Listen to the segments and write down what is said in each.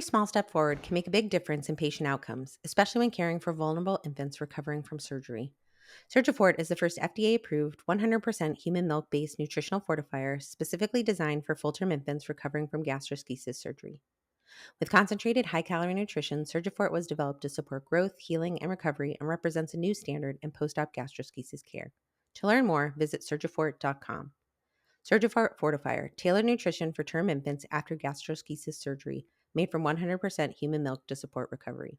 small step forward can make a big difference in patient outcomes, especially when caring for vulnerable infants recovering from surgery. Surgifort is the first FDA-approved 100% human milk-based nutritional fortifier specifically designed for full-term infants recovering from gastroschisis surgery. With concentrated high-calorie nutrition, Surgifort was developed to support growth, healing, and recovery and represents a new standard in post-op gastroschisis care. To learn more, visit surgifort.com. Surgifort Fortifier, tailored nutrition for term infants after gastroschisis surgery, made from 100% human milk to support recovery.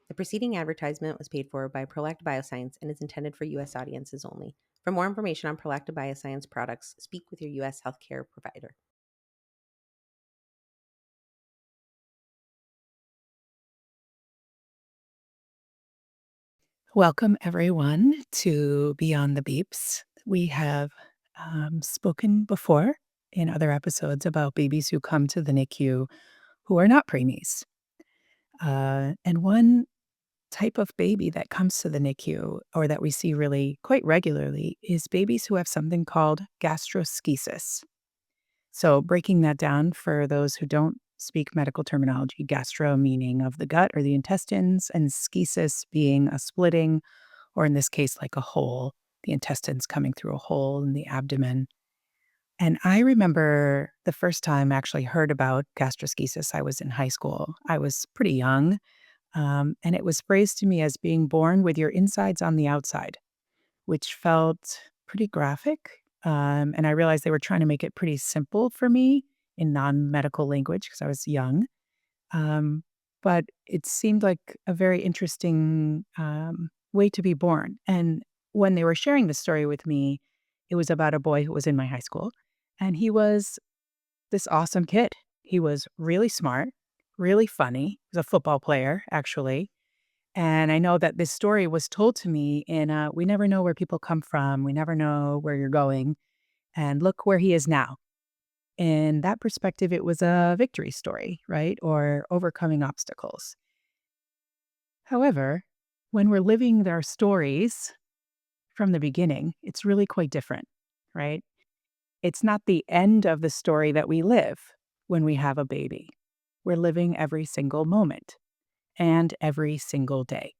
The preceding advertisement was paid for by Prolacta Bioscience and is intended for U.S. audiences only. For more information on Prolacta Bioscience products, speak with your U.S. healthcare provider. Welcome, everyone, to Beyond the Beeps. We have spoken before in other episodes about babies who come to the NICU who are not preemies. And one type of baby that comes to the NICU, or that we see really quite regularly, is babies who have something called gastroschisis. So, breaking that down for those who don't speak medical terminology, gastro meaning of the gut or the intestines, and schisis being a splitting, or in this case, like a hole, the intestines coming through a hole in the abdomen. And I remember the first time I actually heard about gastroschisis, I was in high school. I was pretty young, and it was phrased to me as being born with your insides on the outside, which felt pretty graphic. And I realized they were trying to make it pretty simple for me in non-medical language because I was young. Um, but it seemed like a very interesting way to be born. And when they were sharing the story with me, it was about a boy who was in my high school. And he was this awesome kid. He was really smart, really funny. He was a football player, actually. And I know that this story was told to me in we never know where people come from. We never know where you're going. And look where he is now. In that perspective, it was a victory story, right? Or overcoming obstacles. However, when we're living their stories from the beginning, it's really quite different, right? It's not the end of the story that we live when we have a baby. We're living every single moment and every single day.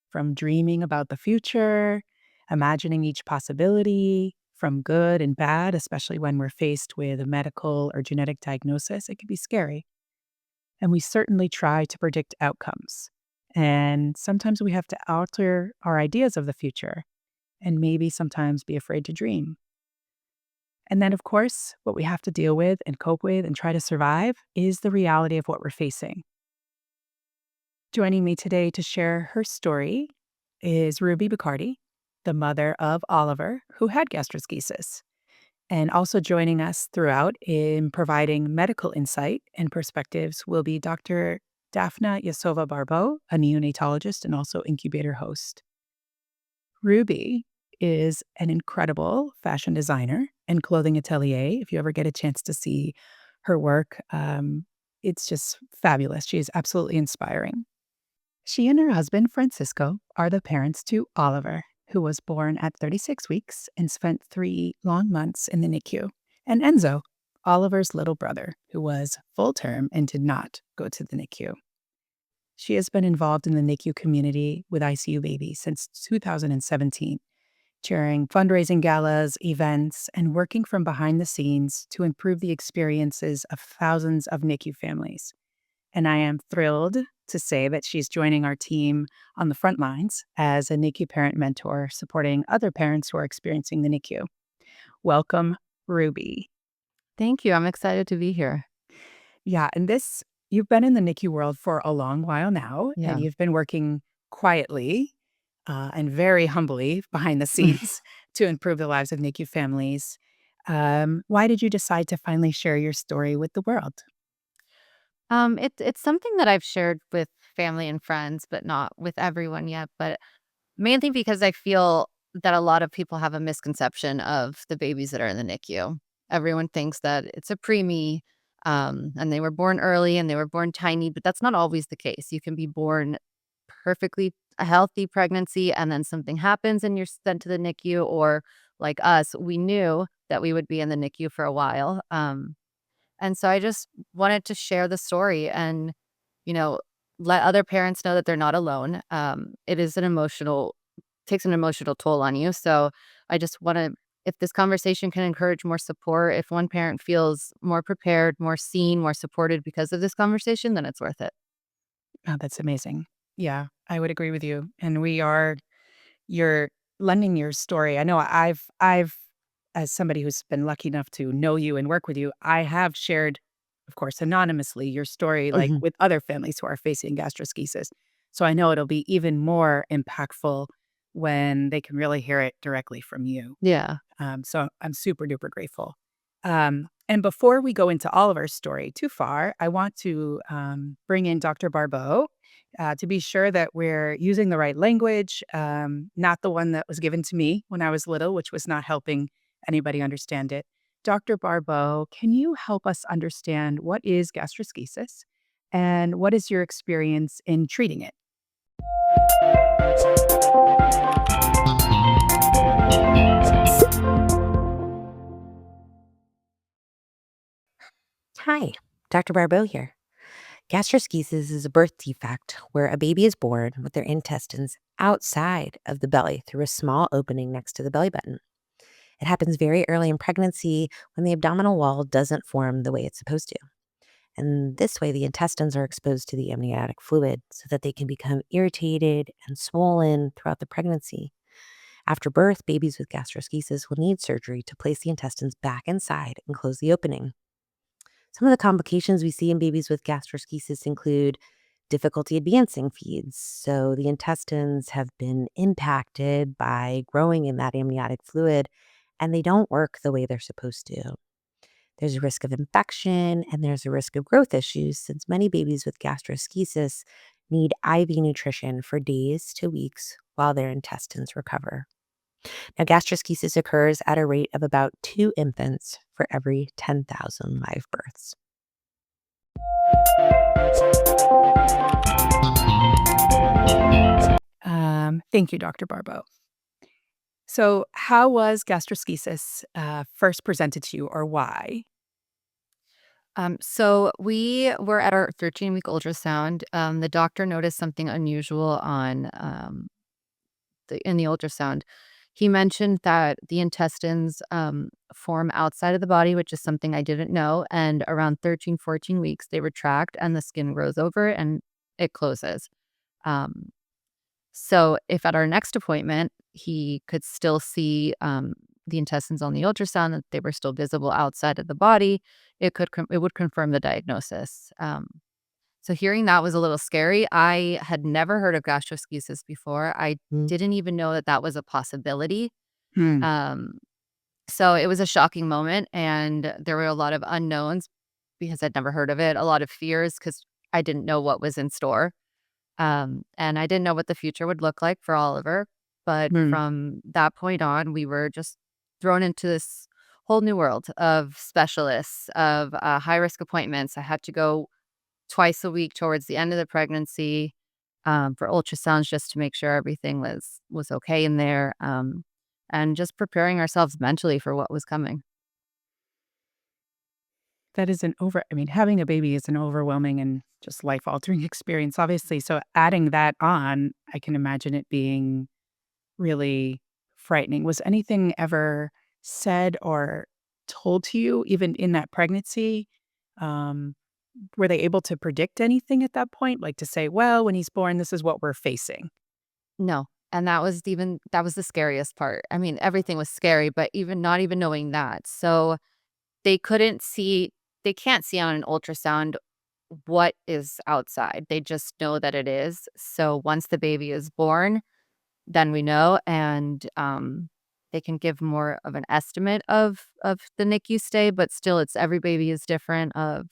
From dreaming about the future, imagining each possibility, from good and bad, especially when we're faced with a medical or genetic diagnosis, it can be scary. And we certainly try to predict outcomes. And sometimes we have to alter our ideas of the future and maybe sometimes be afraid to dream. And then, of course, what we have to deal with and cope with and try to survive is the reality of what we're facing. Joining me today to share her story is Ruby Bacardi, the mother of Oliver, who had gastroschisis. And also joining us throughout in providing medical insight and perspectives will be Dr. Daphna Isova-Barbeau, a neonatologist and also incubator host. Ruby is an incredible fashion designer and clothing atelier. If you ever get a chance to see her work, it's just fabulous. She is absolutely inspiring. She and her husband, Francisco, are the parents to Oliver, who was born at 36 weeks and spent 3 long months in the NICU, and Enzo, Oliver's little brother, who was full term and did not go to the NICU. She has been involved in the NICU community with ICU Baby since 2017, chairing fundraising galas, events, and working from behind the scenes to improve the experiences of thousands of NICU families. And I am thrilled to say that she's joining our team on the front lines as a NICU parent mentor, supporting other parents who are experiencing the NICU. Welcome, Ruby. Thank you. I'm excited to be here. Yeah, and you've been in the NICU world for a long while now, Yeah. and you've been working quietly and very humbly behind the scenes to improve the lives of NICU families. Why did you decide to finally share your story with the world? It's something that I've shared with family and friends, but not with everyone yet. But mainly because I feel that a lot of people have a misconception of the babies that are in the NICU. Everyone thinks that it's a preemie, and they were born early and they were born tiny, but that's not always the case. You can be born perfectly a healthy pregnancy, and then something happens and you're sent to the NICU. Or like us, we knew that we would be in the NICU for a while. And so I just wanted to share the story and, you know, let other parents know that they're not alone. It is an emotional takes an emotional toll on you. So I just want to, if this conversation can encourage more support, if one parent feels more prepared, more seen, more supported because of this conversation, then it's worth it. Oh, that's amazing. Yeah, I would agree with you. And you're lending your story. I know as somebody who's been lucky enough to know you and work with you, I have shared, of course, anonymously your story, like Mhm. with other families who are facing gastroschisis. So I know it'll be even more impactful when they can really hear it directly from you. Yeah. So I'm super duper grateful. And before we go into all of our story too far, I want to bring in Dr. Barbeau to be sure that we're using the right language, not the one that was given to me when I was little, which was not helping anybody understand it. Dr. Barbeau, can you help us understand what is gastroschisis and what is your experience in treating it? Hi, Dr. Barbeau here. Gastroschisis is a birth defect where a baby is born with their intestines outside of the belly through a small opening next to the belly button. It happens very early in pregnancy when the abdominal wall doesn't form the way it's supposed to. And this way, the intestines are exposed to the amniotic fluid so that they can become irritated and swollen throughout the pregnancy. After birth, babies with gastroschisis will need surgery to place the intestines back inside and close the opening. Some of the complications we see in babies with gastroschisis include difficulty advancing feeds. So the intestines have been impacted by growing in that amniotic fluid and they don't work the way they're supposed to. There's a risk of infection and there's a risk of growth issues since many babies with gastroschisis need IV nutrition for days to weeks while their intestines recover. Now, gastroschisis occurs at a rate of about 2 infants for every 10,000 live births. Thank you, Dr. Barbeau. So, how was gastroschisis first presented to you, or why? So we were at our 13-week ultrasound. The doctor noticed something unusual on in the ultrasound. He mentioned that the intestines form outside of the body, which is something I didn't know. And around 13, 14 weeks, they retract and the skin grows over and it closes. Um, so if at our next appointment, he could still see the intestines on the ultrasound, that they were still visible outside of the body, it would confirm the diagnosis. So hearing that was a little scary. I had never heard of gastroschisis before. I Mm. didn't even know that that was a possibility. Hmm. Um, so it was a shocking moment, and there were a lot of unknowns because I'd never heard of it, a lot of fears because I didn't know what was in store. And I didn't know what the future would look like for Oliver. But Hmm. from that point on, we were just thrown into this whole new world of specialists, of high risk appointments. I had to go twice a week towards the end of the pregnancy for ultrasounds just to make sure everything was okay in there, and just preparing ourselves mentally for what was coming. That is I mean, having a baby is an overwhelming and just life altering experience, obviously. So, adding that on, I can imagine it being really frightening. Was anything ever said or told to you, even in that pregnancy? Um, were they able to predict anything at that point? Like to say, well, when he's born, this is what we're facing? No, and that was the scariest part. I mean, everything was scary, but even not even knowing that. So they couldn't see they can't see on an ultrasound what is outside. They just know that it is. So once the baby is born, then we know, and they can give more of an estimate of the NICU stay, but still, it's every baby is different of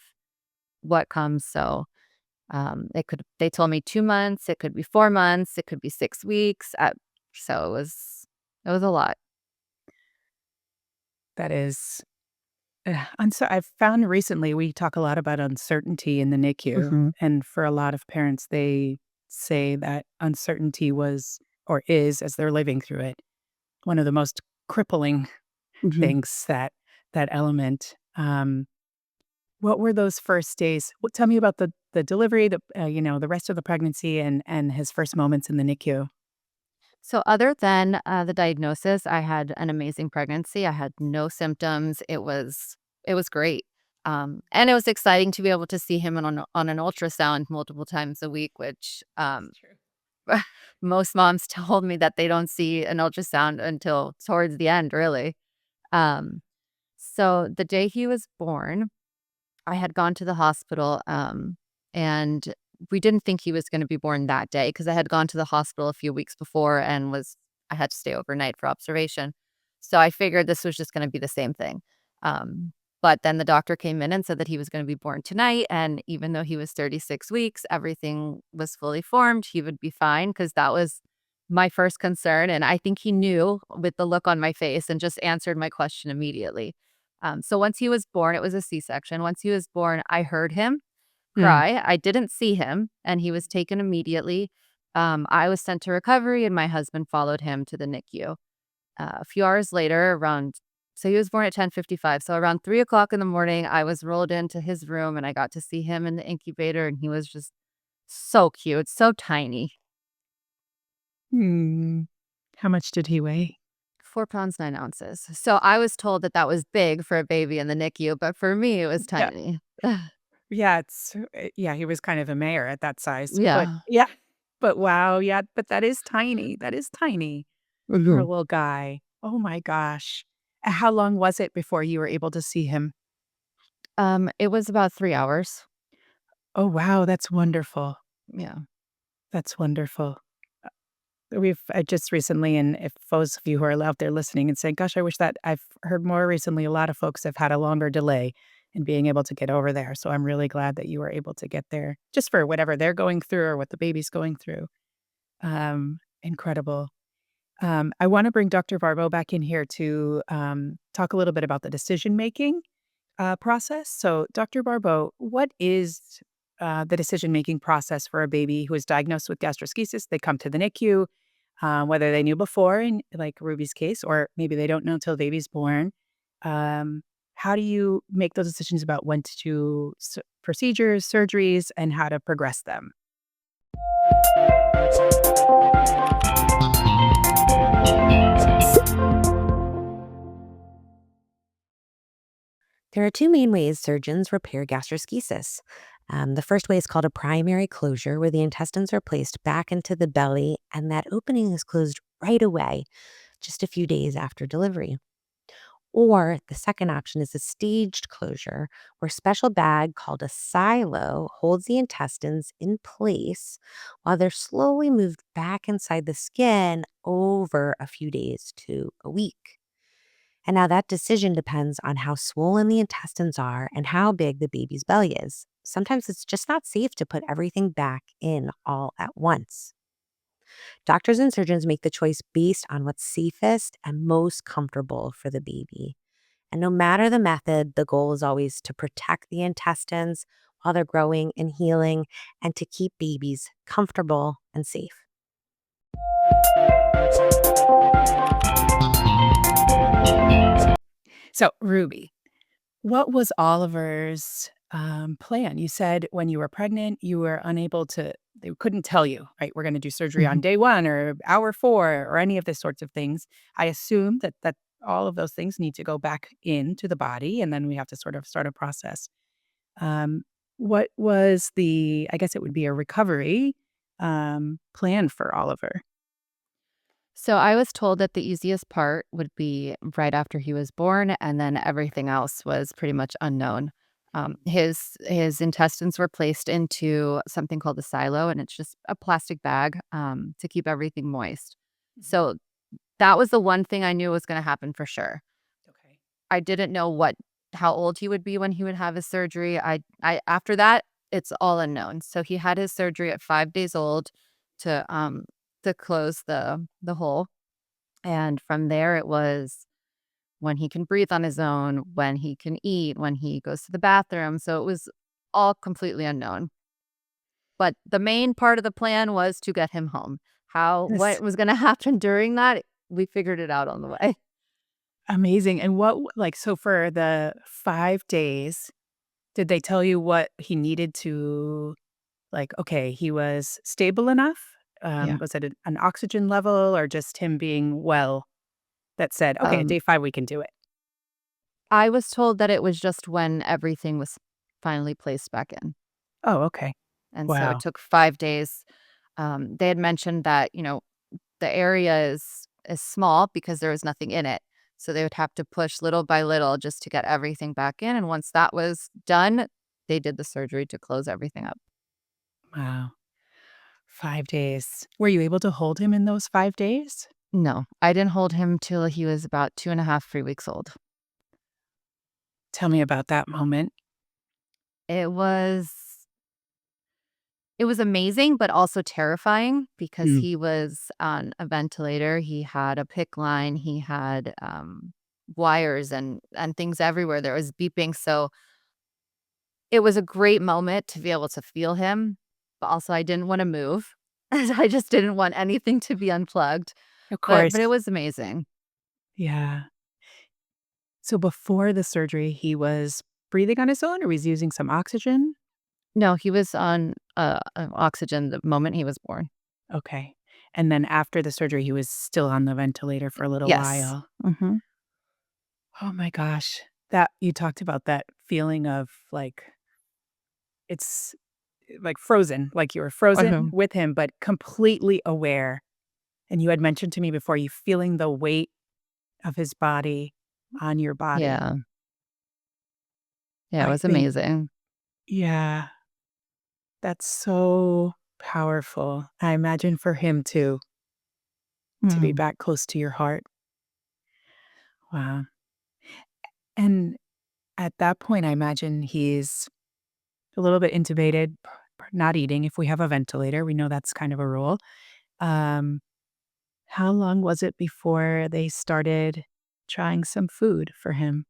what comes. So they told me 2 months, it could be 4 months, it could be 6 weeks. So it was a lot. That is, I've found recently we talk a lot about uncertainty in the NICU. Hmm. And for a lot of parents, they say that uncertainty was or is, as they're living through it, one of the most crippling Hmm. things that element. What were those first days? Tell me about the delivery, the rest of the pregnancy and his first moments in the NICU. So other than, the diagnosis, I had an amazing pregnancy. I had no symptoms. It was great. And it was exciting to be able to see him on an ultrasound multiple times a week, which, That's true. most moms told me that they don't see an ultrasound until towards the end, really. Um, so the day he was born, I had gone to the hospital, and we didn't think he was gonna be born that day because I had gone to the hospital a few weeks before and I had to stay overnight for observation. So I figured this was just gonna be the same thing. But then the doctor came in and said that he was gonna be born tonight, and even though he was 36 weeks, everything was fully formed, he would be fine because that was my first concern, and I think he knew with the look on my face and just answered my question immediately. So once he was born, it was a C-section. Once he was born, I heard him Mm. cry. I didn't see him, and he was taken immediately. I was sent to recovery, and my husband followed him to the NICU. A few hours later, so he was born at 10:55. So around 3 o'clock in the morning, I was rolled into his room, and I got to see him in the incubator, and he was just so cute, so tiny. Hmm. How much did he weigh? 4 pounds, 9 ounces. So I was told that that was big for a baby in the NICU, but for me, it was Yeah. tiny. Yeah, yeah, he was kind of a mayor at that size, but Yeah. yeah. But wow, yeah, but that is tiny. That is tiny for a Mhm. little guy. Oh my gosh. How long was it before you were able to see him? It was about 3 hours. Oh, wow, that's wonderful. Yeah. That's wonderful. We've just recently, and if those of you who are out there listening and saying, "Gosh, I wish that," I've heard more recently, a lot of folks have had a longer delay in being able to get over there. So I'm really glad that you were able to get there, just for whatever they're going through or what the baby's going through. Incredible. I want to bring Dr. Barbeau back in here to talk a little bit about the decision making process. So, Dr. Barbeau, what is the decision making process for a baby who is diagnosed with gastroschisis? They come to the NICU, whether they knew before, in like Ruby's case, or maybe they don't know until the baby's born. Um, how do you make those decisions about when to do procedures, surgeries, and how to progress them? There are two main ways surgeons repair gastroschisis. The first way is called a primary closure, where the intestines are placed back into the belly and that opening is closed right away, just a few days after delivery. Or the second option is a staged closure, where a special bag called a silo holds the intestines in place while they're slowly moved back inside the skin over a few days to a week. And now that decision depends on how swollen the intestines are and how big the baby's belly is. Sometimes it's just not safe to put everything back in all at once. Doctors and surgeons make the choice based on what's safest and most comfortable for the baby. And no matter the method, the goal is always to protect the intestines while they're growing and healing and to keep babies comfortable and safe. So, Ruby, what was Oliver's plan? You said when you were pregnant, you were unable to, they couldn't tell you, right? We're going to do surgery on Mhm. day one or hour four or any of this sorts of things. I assume that all of those things need to go back into the body and then we have to sort of start a process. Um, what was I guess it would be a recovery plan for Oliver? So I was told that the easiest part would be right after he was born, and then everything else was pretty much unknown. His intestines were placed into something called a silo, and it's just a plastic bag to keep everything moist. Mhm. So that was the one thing I knew was going to happen for sure. Okay. I didn't know how old he would be when he would have his surgery. I after that, it's all unknown. So he had his surgery at 5 days old to um to close the hole. And from there, it was when he can breathe on his own, when he can eat, when he goes to the bathroom. So it was all completely unknown. But the main part of the plan was to get him home. Yes. What was going to happen during that, we figured it out on the way. Amazing. And so for the 5 days, Did they tell you what he needed to, like, okay, he was stable enough? Yeah. Was it an oxygen level or just him being well that said, okay, at Um, day 5, we can do it? I was told that it was just when everything was finally placed back in, Oh, okay. and so it Wow. took 5 days. They had mentioned that, the area is small because there was nothing in it, so they would have to push little by little just to get everything back in, and once that was done, they did the surgery to close everything up. Wow. 5 days. Were you able to hold him in those 5 days? No, I didn't hold him till he was about 2.5, 3 weeks old. Tell me about that moment. It was it was amazing, but also terrifying because Mm. he was on a ventilator, he had a PICC line, he had, wires and things everywhere, there was beeping, so it was a great moment to be able to feel him, but also I didn't wanna move. I just didn't want anything to be unplugged, Of but course. it was amazing. Yeah. So before the surgery, he was breathing on his own or was using some oxygen? No, he was on, oxygen the moment he was born. Okay. And then after the surgery, he was still on the ventilator for a little Yes. while. Mhm. Oh my gosh. That you talked about that feeling of like it's like frozen, like you were frozen Mhm. with him, but completely aware. And you had mentioned to me before you feeling the weight of his body on your body. Yeah. Yeah, it I was think, amazing. yeah, that's so powerful. I imagine for him too, to be Mm. back close to your heart. Wow. And at that point, I imagine he's a little bit intubated, not eating. If we have a ventilator, we know that's kind of a rule. Um, how long was it before they started trying some food for him?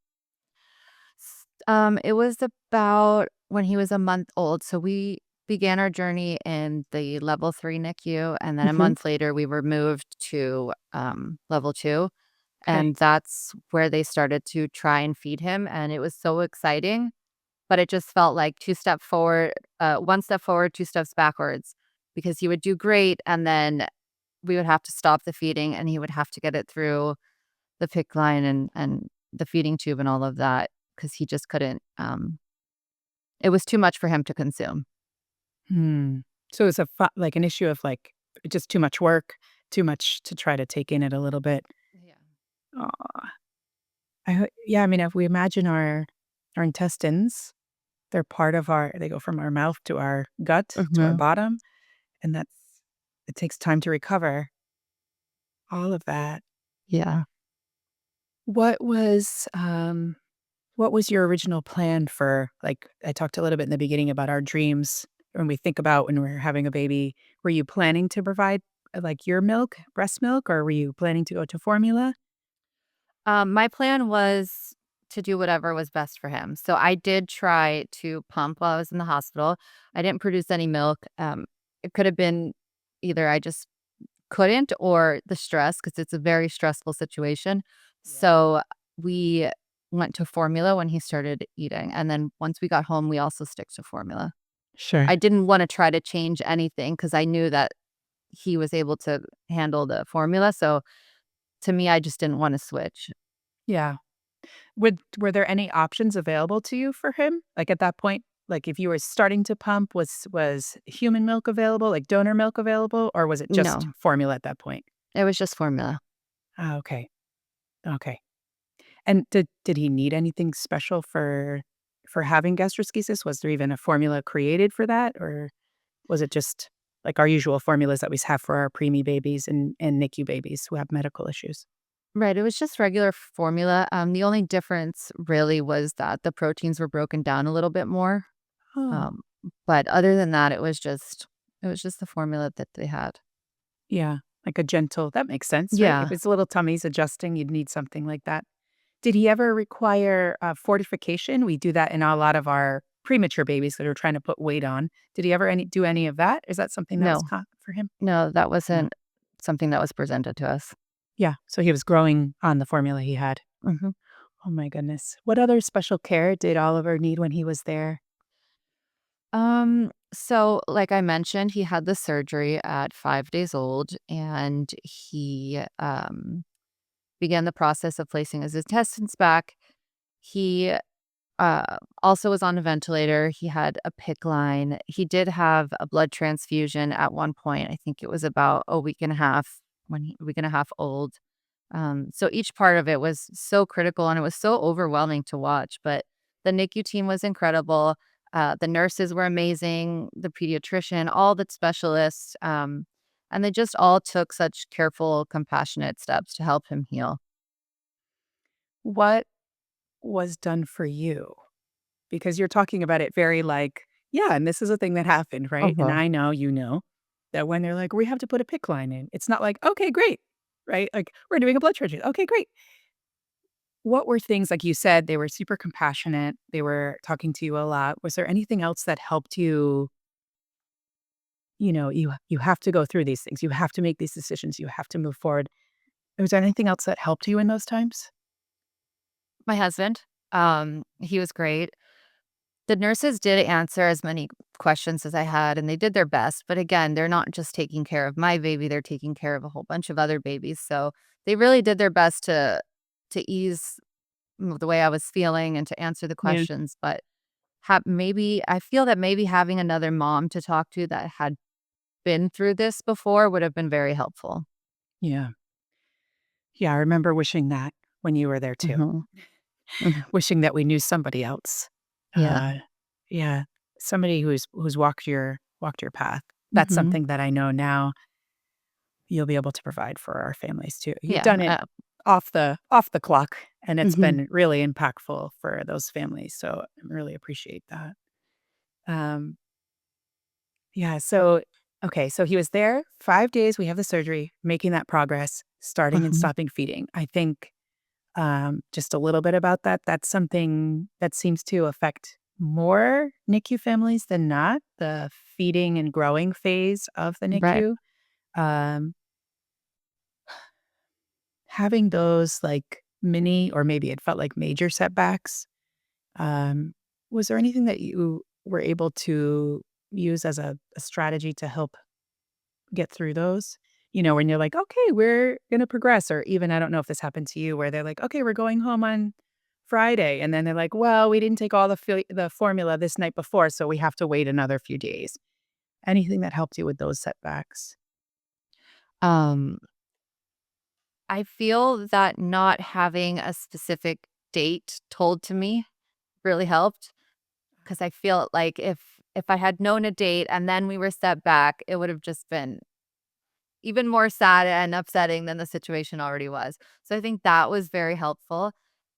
It was about when he was a month old, so we began our journey in the level 3 NICU, and then a Mhm. month later, we were moved to, level 2, Okay. and that's where they started to try and feed him, and it was so exciting, but it just felt like 1 step forward, 2 steps backwards, because he would do great, and then we would have to stop the feeding, and he would have to get it through the PICC line and the feeding tube and all of that because he just couldn't, it was too much for him to consume. Hmm. So it's like an issue of like just too much work, too much to try to take in it a little bit. Yeah. Aw. Yeah, I mean, if we imagine our intestines, they're part of they go from our mouth to our gut to our Mhm. bottom, and it takes time to recover all of that. Yeah. What was um what was your original plan for, like, I talked a little bit in the beginning about our dreams when we think about when we're having a baby. Were you planning to provide, like, your milk, breast milk, or were you planning to go to formula? My plan was to do whatever was best for him. So I did try to pump while I was in the hospital. I didn't produce any milk. It could have been either I just couldn't or the stress because it's a very stressful situation. Yeah. So we went to formula when he started eating. And then once we got home, we also stick to formula. Sure. I didn't want to try to change anything because I knew that he was able to handle the formula. So to me, I just didn't want to switch. Yeah. Were there any options available to you for him? Like, at that point, like, if you were starting to pump, was human milk available, like donor milk available, or was it just No, formula at that point? it was just formula. Ah, okay. Okay. And did he need anything special for having gastroschisis? Was there even a formula created for that, or was it just like our usual formulas that we have for our preemie babies and NICU babies who have medical issues? Right, it was just regular formula. The only difference really was that the proteins were broken down a little bit more. Oh, Um, but other than that, it was just the formula that they had. yeah, like a gentle that makes sense, right? If Yeah. it's little tummies adjusting, you'd need something like that. Did he ever require, fortification? We do that in a lot of our premature babies that are trying to put weight on. Did he ever do any of that? Is that something that was No. common for him? No, that No. wasn't something that was presented to us. Yeah, so he was growing on the formula he had. Mhm. Oh my goodness. What other special care did Oliver need when he was there? So like I mentioned, he had the surgery at 5 days old, and he began the process of placing his intestines back. He also was on a ventilator. He had a PICC line. He did have a blood transfusion at one point. I think it was about a week and a half a week and a half old. So each part of it was so critical and it was so overwhelming to watch. But the NICU team was incredible. The nurses were amazing, the pediatrician, all the specialists. And they just all took such careful, compassionate steps to help him heal. What was done for you? Because you're talking about it very like, yeah, and this is a thing that happened, right? And Uh-huh. I know, that when they're like, we have to put a PIC line in, it's not like, okay, great, right? Like, we're doing a blood transfusion. Okay, great. What were things like you said, they were super compassionate, they were talking to you a lot. Was there anything else that helped you, you have to go through these things, you have to make these decisions, you have to move forward. Was there anything else that helped you in those times? My husband, he was great. The nurses did answer as many questions as I had, and they did their best, but again, they're not just taking care of my baby, they're taking care of a whole bunch of other babies, so they really did their best to ease the way I was feeling and to answer the Yeah. questions, but maybe I feel that maybe having another mom to talk to that had been through this before would have been very helpful. Yeah. Yeah, I remember wishing that when you were there too. Mhm. Mhm. Wishing that we knew somebody else. Yeah. Uh, yeah, somebody who's walked your path. That's Mhm. something that I know now you'll be able to provide for our families too. You've Yeah, done it off the clock, and it's mhm. been really impactful for those families, so I really appreciate that. Um, yeah, so okay, so he was there 5 days, we have the surgery, making that progress, starting and Mhm. stopping feeding. I think just a little bit about that. That's something that seems to affect more NICU families than not, the feeding and growing phase of the Right. NICU. Um, having those like mini, or maybe it felt like major setbacks. Um, was there anything that you were able to use as a strategy to help get through those? When you're like, okay, we're going to progress. Or even, I don't know if this happened to you, where they're like, okay, we're going home on Friday. And then they're like, well, we didn't take all the formula this night before, so we have to wait another few days. Anything that helped you with those setbacks? Um, I feel that not having a specific date told to me really helped, because I feel like if I had known a date and then we were set back, it would have just been even more sad and upsetting than the situation already was. So I think that was very helpful.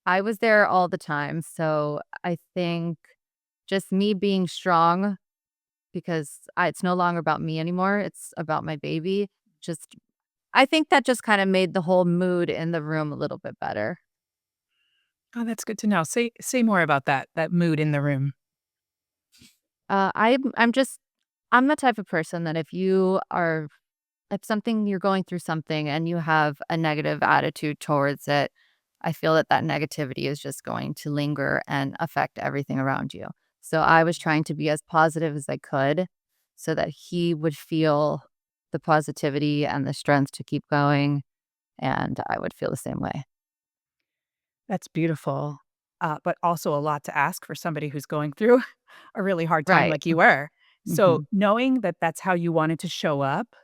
I was there all the time, so I think just me being strong, because it's no longer about me anymore, it's about my baby. Just I think that just kinda made the whole mood in the room a little bit better. Oh, that's good to know. Say more about that mood in the room. I'm the type of person that if you're going through something and you have a negative attitude towards it, I feel that that negativity is just going to linger and affect everything around you. So I was trying to be as positive as I could so that he would feel the positivity and the strength to keep going, and I would feel the same way. That's beautiful, but also a lot to ask for somebody who's going through a really hard time Right. like you were. So Mhm. knowing that that's how you wanted to show up,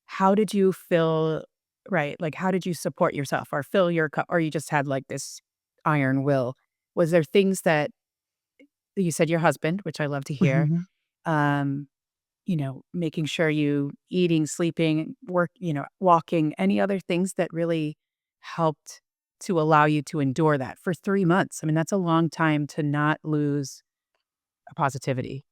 how did you feel, right, like, how did you support yourself or fill your cup, or you just had, like, this iron will? Was there things that you said your husband, which I love to hear, Mhm. um, making sure you eating, sleeping, walking, any other things that really helped to allow you to endure that for 3 months? I mean, that's a long time to not lose a positivity.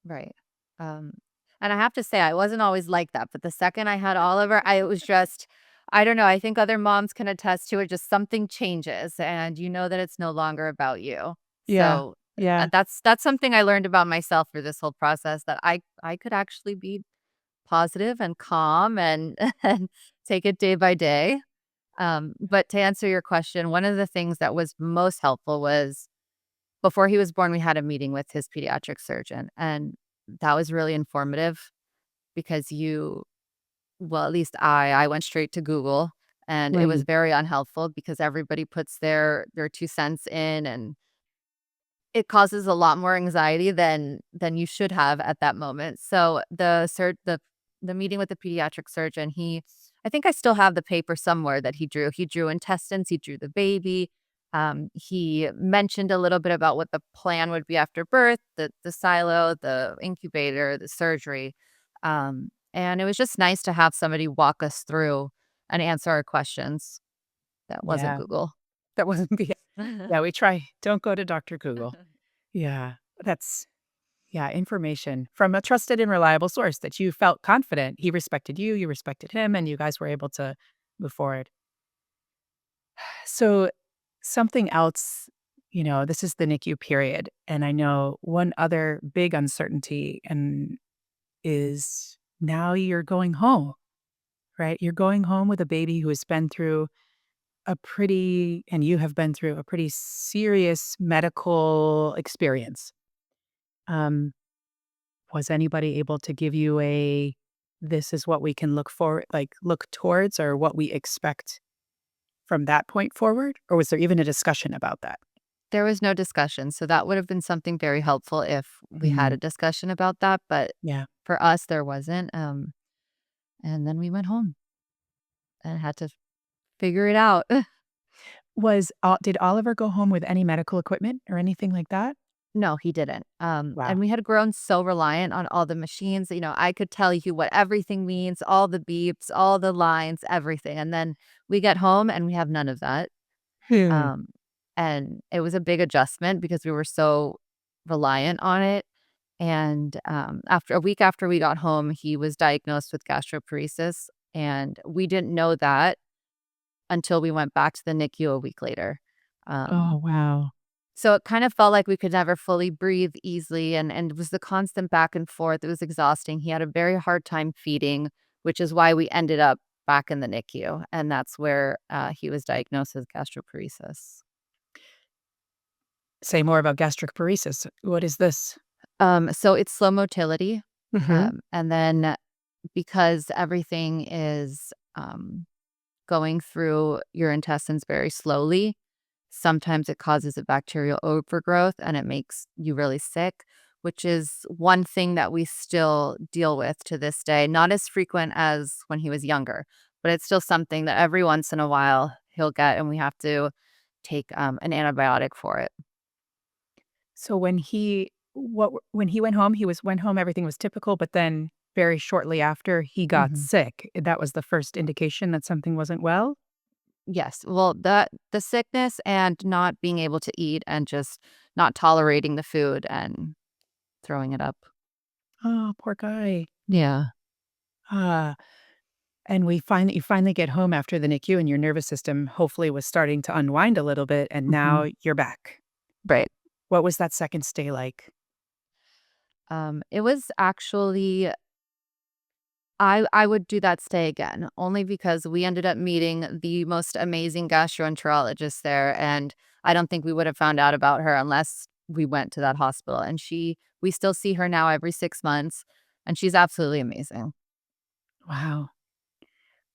Right. Um, and I have to say, I wasn't always like that, but the second I had Oliver, I it was just I don't know, I think other moms can attest to it, just something changes and you know that it's no longer about you. Yeah. So, Yeah. that's something I learned about myself through this whole process, that I could actually be positive and calm and and take it day by day. But to answer your question, one of the things that was most helpful was before he was born, we had a meeting with his pediatric surgeon, and that was really informative because well, at least I went straight to Google, and it was Right. very unhelpful because everybody puts their 2 cents in, and it causes a lot more anxiety than you should have at that moment. So the meeting with the pediatric surgeon, I think I still have the paper somewhere that he drew. He drew intestines, he drew the baby. He mentioned a little bit about what the plan would be after birth, the silo, the incubator, the surgery. And it was just nice to have somebody walk us through and answer our questions. That wasn't Yeah. Google. That wasn't the yeah, we try don't go to Doctor Google. Yeah. That's yeah, information from a trusted and reliable source that you felt confident. He respected you, you respected him, and you guys were able to move forward. So, something else, this is the NICU period, and I know one other big uncertainty and is now you're going home, right? You're going home with a baby who has been through and you have been through a pretty serious medical experience. Um, was anybody able to give you this is what we can look towards or what we expect from that point forward? Or was there even a discussion about that? There was no discussion, so that would have been something very helpful if we had Mm, a discussion about that, but yeah. for us, there wasn't, and then we went home and had to figure it out. Did Oliver go home with any medical equipment or anything like that? No, he didn't, and Wow. we had grown so reliant on all the machines, I could tell you what everything means, all the beeps, all the lines, everything, and then we get home and we have none of that, Hmm. um, and it was a big adjustment because we were so reliant on it. And, after a week after we got home, he was diagnosed with gastroparesis, and we didn't know that until we went back to the NICU a week later. Oh, wow. So it kind of felt like we could never fully breathe easily, and it was the constant back and forth. It was exhausting. He had a very hard time feeding, which is why we ended up back in the NICU, and that's where, he was diagnosed with gastroparesis. Say more about gastric paresis. What is this? So it's slow motility, Mhm. and then because everything is, going through your intestines very slowly, sometimes it causes a bacterial overgrowth and it makes you really sick, which is one thing that we still deal with to this day. Not as frequent as when he was younger, but it's still something that every once in a while he'll get, and we have to take an antibiotic for it. So when he went home, went home, everything was typical, but then very shortly after he got Mhm. sick. That was the first indication that something wasn't well? Yes. Well, the sickness and not being able to eat and just not tolerating the food and throwing it up. Oh, poor guy. Yeah. Ah, and we find that you finally get home after the NICU and your nervous system hopefully was starting to unwind a little bit, and now Mhm. you're back. Right. What was that second stay like? It was actually I would do that stay again, only because we ended up meeting the most amazing gastroenterologist there, and I don't think we would have found out about her unless we went to that hospital, and we still see her now every 6 months, and she's absolutely amazing. Wow.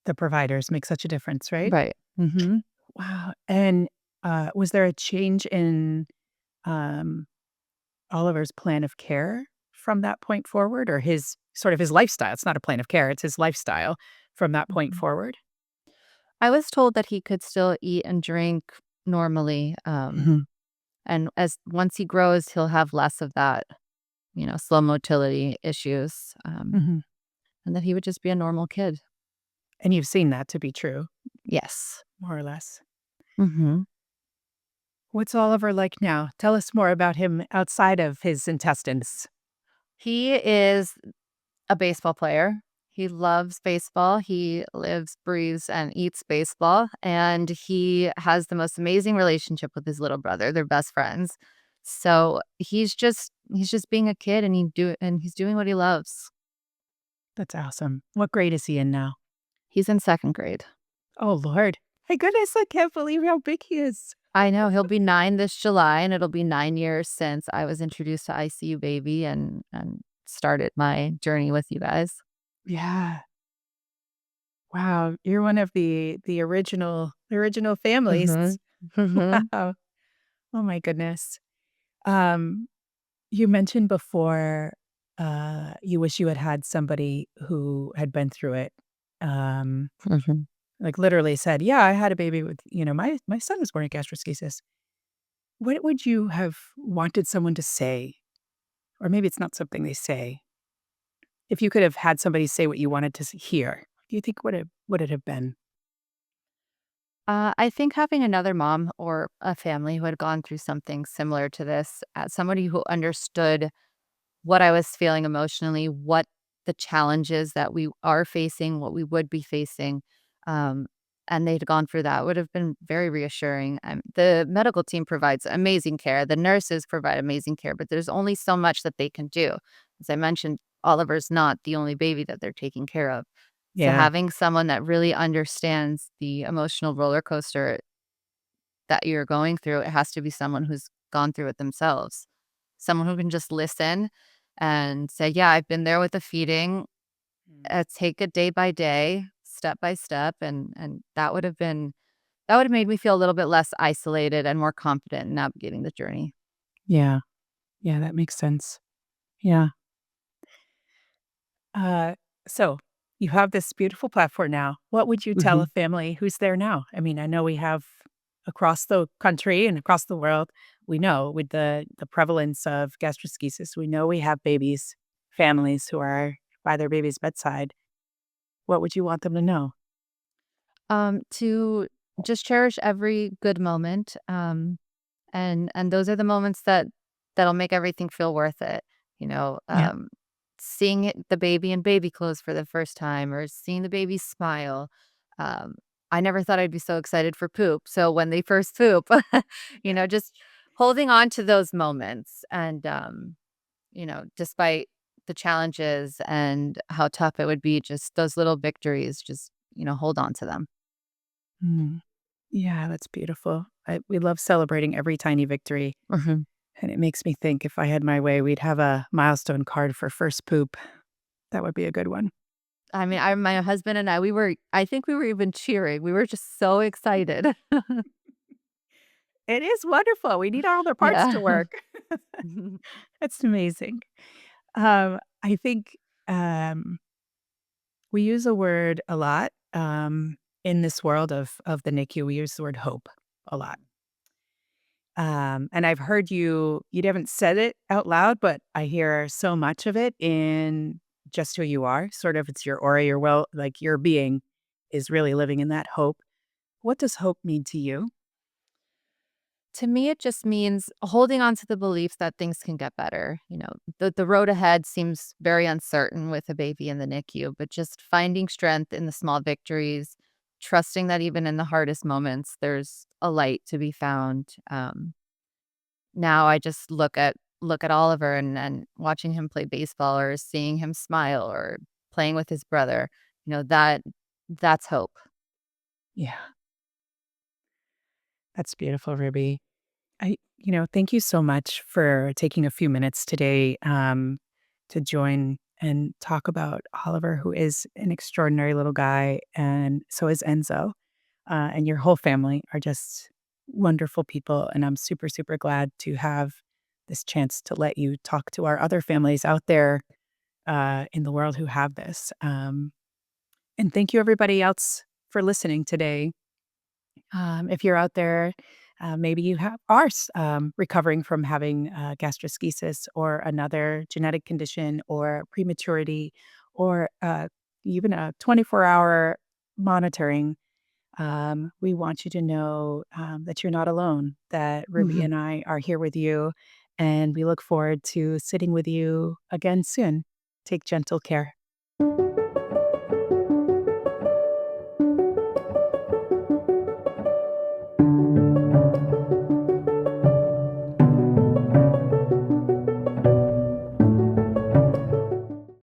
The providers make such a difference, right? Right. Mhm. Wow. And, was there a change in, um, Oliver's plan of care from that point forward or his lifestyle? It's not a plan of care, it's his lifestyle from that point Mhm. forward? I was told that he could still eat and drink normally, Mhm, and as once he grows, he'll have less of that, slow motility issues, mhm. and that he would just be a normal kid. And you've seen that to be true, Yes. more or less. Mhm. What's Oliver like now? Tell us more about him outside of his intestines. He is a baseball player. He loves baseball. He lives, breathes, and eats baseball, and he has the most amazing relationship with his little brother. They're best friends. So he's just being a kid, and he's doing what he loves. That's awesome. What grade is he in now? He's in second grade. Oh, Lord. My goodness, I can't believe how big he is. I know, he'll be 9 this July, and it'll be 9 years since I was introduced to ICU baby and started my journey with you guys. Yeah. Wow, you're one of the original families. Mhm. Mhm. Wow. Oh my goodness. Um, you mentioned before, you wish you had had somebody who had been through it. Um, Mhm. like literally said, "Yeah, I had a baby with, my son was born with gastroschisis." What would you have wanted someone to say? Or maybe it's not something they say. If you could have had somebody say what you wanted to hear, do you think would it have been? I think having another mom or a family who had gone through something similar to this, somebody who understood what I was feeling emotionally, what the challenges that we are facing, what we would be facing, um, and they'd gone through that would have been very reassuring. The medical team provides amazing care. The nurses provide amazing care, but there's only so much that they can do. As I mentioned, Oliver's not the only baby that they're taking care of. So Yeah. having someone that really understands the emotional roller coaster that you're going through, it has to be someone who's gone through it themselves. Someone who can just listen and say, "Yeah, I've been there with the feeding. Mm. Take it day by day, step by step," and that would have made me feel a little bit less isolated and more confident in navigating the journey. Yeah. Yeah, that makes sense. Yeah. Uh, so you have this beautiful platform now. What would you tell a Mhm. family who's there now? I mean, I know we have across the country and across the world, we know with the prevalence of gastroschisis, we know we have babies, families who are by their baby's bedside. What would you want them to know? To just cherish every good moment, and those are the moments that'll make everything feel worth it. You know, Yeah. seeing the baby in baby clothes for the first time, or seeing the baby smile. Um, I never thought I'd be so excited for poop. So when they first poop, just holding on to those moments, and despite the challenges and how tough it would be, just those little victories, just hold on to them. Mm. Yeah, that's beautiful. We love celebrating every tiny victory. Mhm. And it makes me think if I had my way, we'd have a milestone card for first poop. That would be a good one. I mean, my husband and I think we were even cheering. We were just so excited. It is wonderful. We need all their parts to Yeah. work. That's amazing. I think we use a word a lot in this world of the NICU. We use the word hope a lot. And I've heard you haven't said it out loud, but I hear so much of it in just who you are. Sort of it's your aura, like your being is really living in that hope. What does hope mean to you? To me, it just means holding on to the belief that things can get better. The road ahead seems very uncertain with a baby in the NICU, but just finding strength in the small victories, trusting that even in the hardest moments, there's a light to be found. Now I just look at Oliver and watching him play baseball or seeing him smile or playing with his brother, that's hope. Yeah, that's beautiful, Ruby. Thank you so much for taking a few minutes today to join and talk about Oliver, who is an extraordinary little guy, and so is Enzo. And your whole family are just wonderful people. And I'm super, super glad to have this chance to let you talk to our other families out there in the world who have this. And thank you, everybody else, for listening today. If you're out there, maybe you recovering from having gastroschisis or another genetic condition or prematurity or even a 24-hour monitoring. We want you to know that you're not alone, that Ruby Mhm. and I are here with you, and we look forward to sitting with you again soon. Take gentle care.